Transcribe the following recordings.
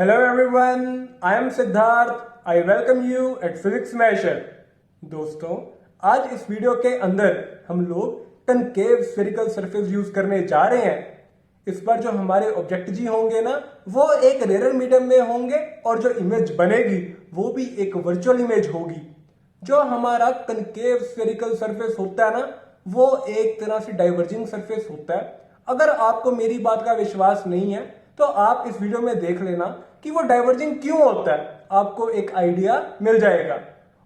Hello everyone, I am Siddharth. I welcome you at Physics Masher. दोस्तों, आज इस video के अंदर हम लोग कनकेव स्फेरिकल सरफेस यूज करने जा रहे हैं। इस बार जो हमारे ऑब्जेक्ट जी होंगे ना, वो एक रेयर मीडियम में होंगे और जो इमेज बनेगी वो भी एक वर्चुअल इमेज होगी। जो हमारा कनकेव स्फेरिकल सरफेस होता है ना, वो एक तरह से डाइवर्जिंग सरफेस होता है। अगर आपको मेरी बात का विश्वास नहीं है तो आप इस वीडियो में देख लेना कि वो डाइवर्जिंग क्यों होता है, आपको एक आइडिया मिल जाएगा।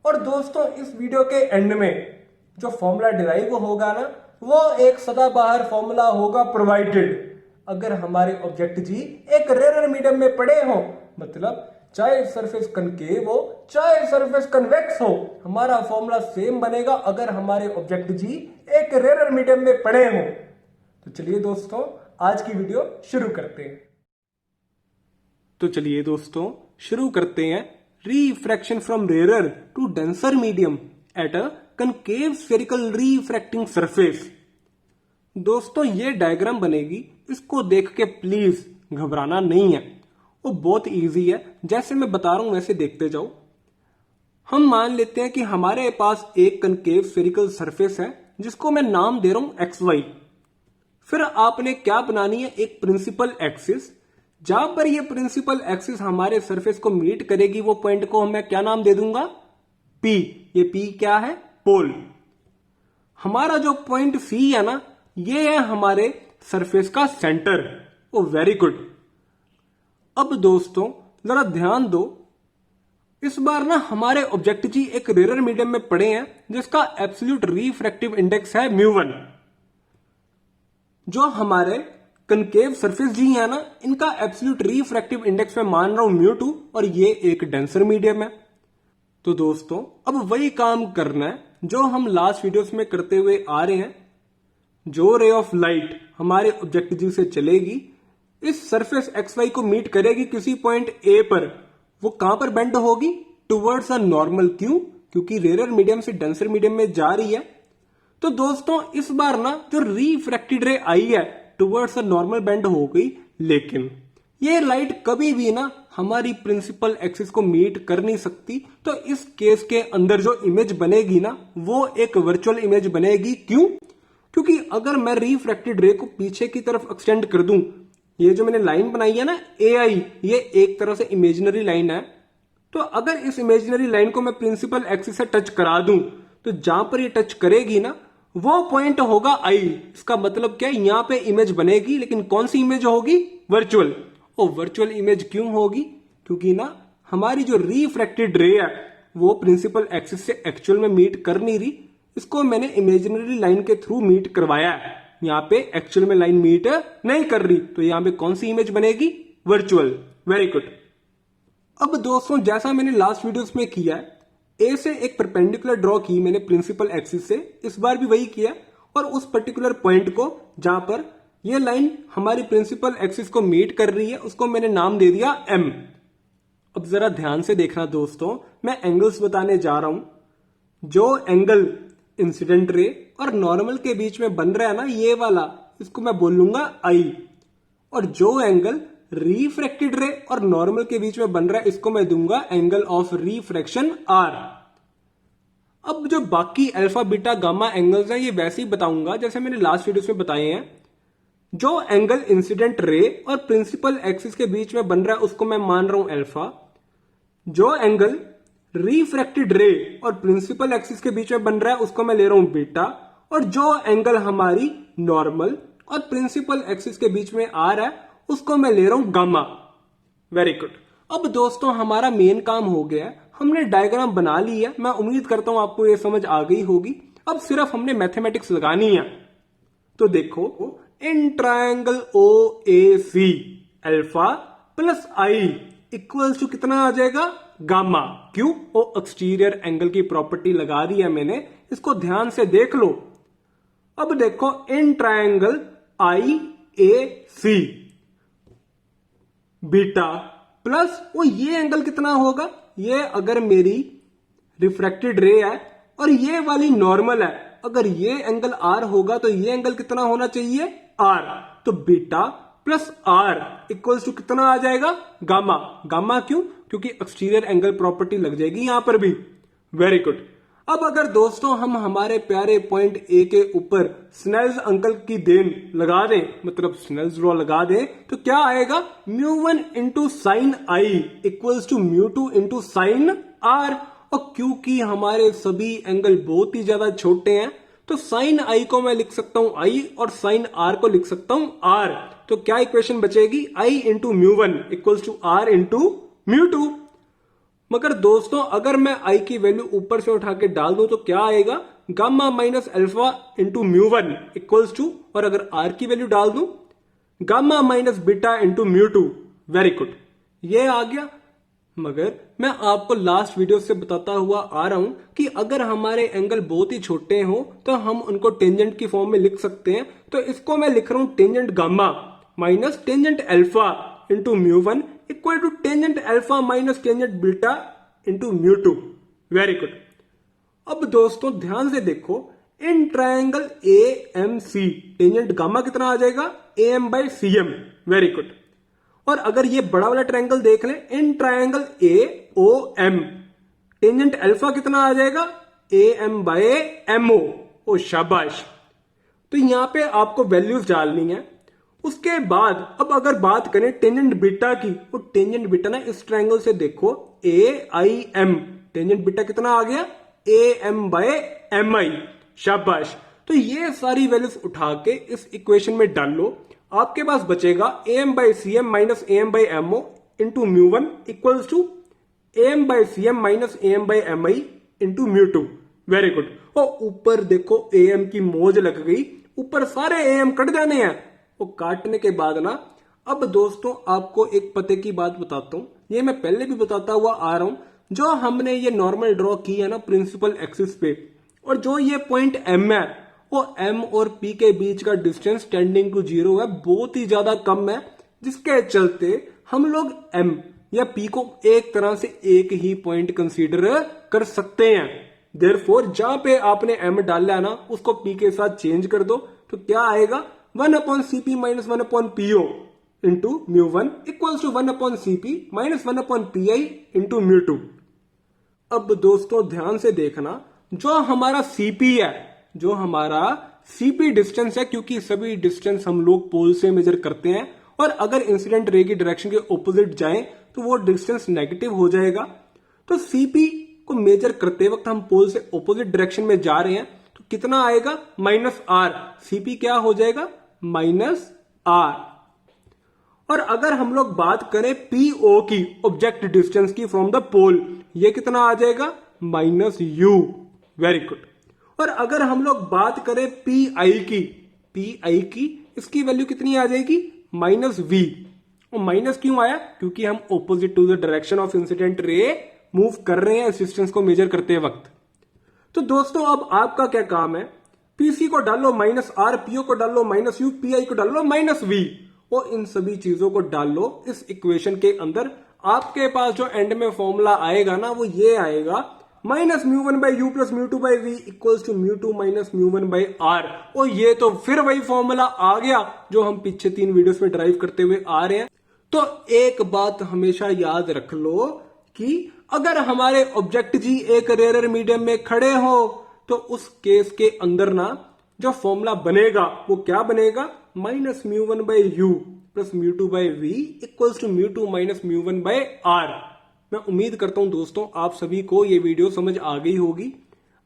और दोस्तों, इस वीडियो के एंड में जो फॉर्मूला डिराइव होगा ना, वो एक सदाबहार फॉर्मूला होगा प्रोवाइडेड अगर हमारे ऑब्जेक्ट जी एक रेयर मीडियम में पड़े हो। मतलब चाहे सरफेस कनकेव हो चाहे सरफेस कन्वेक्स हो, हमारा फॉर्मूला सेम बनेगा अगर हमारे ऑब्जेक्ट जी एक रेयर मीडियम में पड़े हो। तो चलिए दोस्तों, आज की वीडियो शुरू करते हैं। शुरू करते हैं refraction from rare to denser medium at a concave spherical refracting surface. दोस्तों, ये डायग्राम बनेगी, इसको देख के प्लीज घबराना नहीं है, वो बहुत इजी है। जैसे मैं बता रहा हूं वैसे देखते जाओ। हम मान लेते हैं कि हमारे पास एक कनकेव स्फेरिकल सरफेस है जिसको मैं नाम दे रहा हूं XY। फिर आपने क्या बनानी है, एक प्रिंसिपल एक्सिस। जहां पर ये प्रिंसिपल एक्सिस हमारे सरफेस को मीट करेगी, वो पॉइंट को मैं क्या नाम दे दूंगा, P। ये P क्या है, पोल। हमारा जो पॉइंट C है ना, ये है हमारे सरफेस का सेंटर। ओ वेरी गुड। अब दोस्तों जरा ध्यान दो, इस बार ना हमारे ऑब्जेक्ट जी एक रेयर मीडियम में पड़े हैं जिसका एब्सोल्यूट रिफ्रैक्टिव इंडेक्स है μ1। जो हमारे कनकेव सरफेस जी है ना, इनका एब्सोल्यूट रिफ्रैक्टिव इंडेक्स मैं मान रहा हूं μ2 और ये एक डेंसर मीडियम है। तो दोस्तों, अब वही काम करना है जो हम लास्ट वीडियोस में करते हुए आ रहे हैं। जो रे ऑफ लाइट हमारे ऑब्जेक्ट जी से चलेगी, इस सरफेस XY को मीट करेगी किसी पॉइंट A पर, वो कहां पर बेंड होगी, टुवर्ड्स अ नॉर्मल। क्यों? क्योंकि रेयर मीडियम से डेंसर मीडियम में जा रही है। तो दोस्तों, इस बार ना जो रिफ्रैक्टेड रे आई है टुवर्ड्स अ नॉर्मल बेंड हो गई, लेकिन ये लाइट कभी भी ना हमारी प्रिंसिपल एक्सिस को मीट कर नहीं सकती। तो इस केस के अंदर जो इमेज बनेगी ना, वो एक वर्चुअल इमेज बनेगी। क्यों? क्योंकि अगर मैं रिफ्रैक्टेड रे को पीछे की तरफ एक्सटेंड कर दूं, ये जो मैंने लाइन बनाई है ना AI, ये एक तरह से इमेजिनरी लाइन है। तो अगर इस इमेजिनरी लाइन को मैं प्रिंसिपल एक्सिस से टच करा दूं, तो जहां पर ये टच करेगी ना, वो पॉइंट होगा I। इसका मतलब क्या है, यहां पे इमेज बनेगी, लेकिन कौन सी इमेज होगी, वर्चुअल। और वर्चुअल इमेज क्यों होगी? क्योंकि ना हमारी जो रिफ्रैक्टेड रे है वो प्रिंसिपल एक्सिस से एक्चुअल में मीट कर नहीं रही, इसको मैंने इमेजिनरी लाइन के थ्रू मीट करवाया है। यहां पे एक्चुअल में लाइन मीट नहीं कर रही, तो यहां पे कौन सी इमेज बनेगी, वर्चुअल। Very good. अब दोस्तों, जैसा मैंने लास्ट वीडियोस में किया है, A से एक परपेंडिकुलर ड्रॉ की मैंने प्रिंसिपल एक्सिस से, इस बार भी वही किया और उस पर्टिकुलर पॉइंट को जहां पर यह लाइन हमारी प्रिंसिपल एक्सिस को मीट कर रही है, उसको मैंने नाम दे दिया M। अब जरा ध्यान से देखना दोस्तों, मैं एंगल्स बताने जा रहा हूं। जो एंगल इंसिडेंट रे और नॉर्मल के बीच में बन रहा है ना, ये वाला, इसको मैं बोल लूंगा I। और जो एंगल रिफ्रैक्टेड रे और नॉर्मल के बीच में बन रहा है, इसको मैं दूंगा एंगल ऑफ रिफ्रैक्शन R। अब जो बाकी अल्फा बीटा गामा एंगल्स हैं, ये वैसे ही बताऊंगा जैसे मैंने लास्ट वीडियोस में बताए हैं। जो एंगल इंसिडेंट रे और प्रिंसिपल एक्सिस के बीच में बन रहा है, उसको मैं मान रहा हूं अल्फा। जो एंगल रिफ्रैक्टेड रे और प्रिंसिपल एक्सिस के बीच में बन रहा है, उसको मैं ले रहा हूं बीटा। और जो एंगल हमारी नॉर्मल और प्रिंसिपल एक्सिस के बीच में आ रहा है, उसको मैं ले रहा हूं गामा। Very good. अब दोस्तों, हमारा मेन काम हो गया है, हमने डायग्राम बना ली है। मैं उम्मीद करता हूं आपको ये समझ आ गई होगी। अब सिर्फ हमने मैथमेटिक्स लगानी है। तो देखो, in triangle OAC alpha plus I equals to कितना आ जाएगा, गामा। क्यों? वो एक्सटीरियर एंगल की प्रॉपर्टी लगा दी है मैंने, इसको ध्यान से देख लो। अब देखो, in triangle IAC beta plus वो ये एंगल कितना होगा, ये अगर मेरी रिफ्रैक्टेड रे है और ये वाली नॉर्मल है, अगर ये एंगल R होगा तो ये एंगल कितना होना चाहिए, R। तो beta plus R equals to कितना आ जाएगा, गामा। गामा क्यों, क्योंकि एक्सटीरियर एंगल प्रॉपर्टी लग जाएगी यहां पर भी। Very good. अब अगर दोस्तों हम हमारे प्यारे पॉइंट ए के ऊपर स्नेल्स अंकल की देन लगा दें, मतलब स्नेल्स लॉ लगा दें, तो क्या आएगा, μ1 into sine I equals to μ2 into sine R. और क्योंकि हमारे सभी एंगल बहुत ही ज्यादा छोटे हैं, तो साइन आई को मैं लिख सकता हूं आई और साइन आर को लिख सकता हूं आर। तो क्या इक्वेशन बचेगी, I into μ1 equals to R into μ2। मगर दोस्तों अगर मैं आई की वैल्यू ऊपर से उठा के डाल दूं तो क्या आएगा, gamma minus alpha into μ1 equals to, और अगर आर की वैल्यू डाल दूं, gamma minus beta into μ2। Very good, ये आ गया। मगर मैं आपको लास्ट वीडियो से बताता हुआ आ रहा हूं कि अगर हमारे एंगल बहुत ही छोटे हो तो हम उनको टेंजेंट की फॉर्म में लिख सकते हैं। तो इसको मैं लिख रहा हूं tangent gamma minus tangent alpha into μ1 equal to tangent alpha minus tangent beta into μ2। Very good. अब दोस्तों ध्यान से देखो, in triangle AMC tangent gamma कितना आ जाएगा, AM by CM। Very good. और अगर ये बड़ा वाला ट्रायंगल देख लें, in triangle AOM tangent alpha कितना आ जाएगा, AM बाय MO। ओ शाबाश। तो यहां पे आपको वैल्यूज डालनी है। उसके बाद अब अगर बात करें टेंजेंट बीटा की, तो टेंजेंट बीटा ना इस ट्रायंगल से देखो AIM, टेंजेंट बीटा कितना आ गया, AM बाय MI। शाबाश। तो ये सारी वैल्यूज उठा के इस इक्वेशन में डाल लो, आपके पास बचेगा AM by CM minus AM by MO into μ1 equals to AM by CM minus AM by MI into μ2। Very good. और ऊपर देखो AM की मौज लग गई, ऊपर सारे AM कट जाने हैं। वो काटने के बाद ना, अब दोस्तों आपको एक पते की बात बताता हूं, ये मैं पहले भी बताता हुआ आ रहा हूं। जो हमने ये नॉर्मल ड्रॉ की है ना प्रिंसिपल एक्सिस पे, और जो ये पॉइंट M है, वो M और P के बीच का डिस्टेंस टेंडिंग टू 0 है, बहुत ही ज्यादा कम है, जिसके चलते हम लोग M या P को एक तरह से एक ही पॉइंट कंसीडर कर सकते हैं। देयरफॉर जहां पे आपने M डाला है ना, उसको P के साथ चेंज कर दो, तो क्या आएगा, 1/CP minus 1/PO into μ1 equals to 1/CP minus 1/PI into μ2। अब दोस्तों ध्यान से देखना, जो हमारा CP है, जो हमारा CP डिस्टेंस है, क्योंकि सभी डिस्टेंस हम लोग पोल से मेजर करते हैं, और अगर इंसिडेंट रे की डायरेक्शन के ऑपोजिट जाएं तो वो डिस्टेंस नेगेटिव हो जाएगा। तो CP को मेजर करते वक्त हम पोल से ऑपोजिट डायरेक्शन में जा रहे हैं, तो कितना आएगा, -R। CP क्या हो जाएगा, -R। और अगर हम लोग बात करें PO की, ऑब्जेक्ट डिस्टेंस की फ्रॉम द पोल, ये कितना आ जाएगा, -U। Very good. और अगर हम लोग बात करें PI की, इसकी वैल्यू कितनी आ जाएगी, -V। और माइनस क्यों आया, क्योंकि हम opposite to the direction of incident ray move कर रहे हैं इस डिस्टेंस को मेजर करते वक्त। तो दोस्तों अब आपका क्या काम है, PC को डालो -R, PO को डालो -U, PI को डालो -V, और इन सभी चीजों को डाल लो इस इक्वेशन के अंदर। आपके पास जो एंड में फॉर्मूला आएगा ना, वो ये आएगा, -μ1 by U plus μ2 by V equals to μ2 minus μ1 by R। और ये तो फिर वही फॉर्मूला आ गया जो हम पीछे 3 वीडियोस में ड्राइव करते हुए आ रहे हैं। तो एक बात हमेशा याद रख लो कि अगर हमारे ऑब्जेक्ट जी एक रेयर मीडियम में खड़े हो, तो उस केस के अंदर ना जो फॉर्मूला बनेगा वो क्या बनेगा, -μ1 by U plus μ2 by V equals to μ2 minus μ1 by R। मैं उम्मीद करता हूं दोस्तों आप सभी को ये वीडियो समझ आ गई होगी।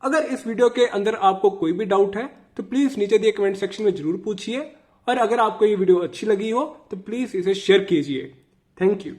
अगर इस वीडियो के अंदर आपको कोई भी डाउट है तो प्लीज नीचे दिए कमेंट सेक्शन में जरूर पूछिए, और अगर आपको ये वीडियो अच्छी लगी हो तो प्लीज इसे शेयर कीजिए। Thank you.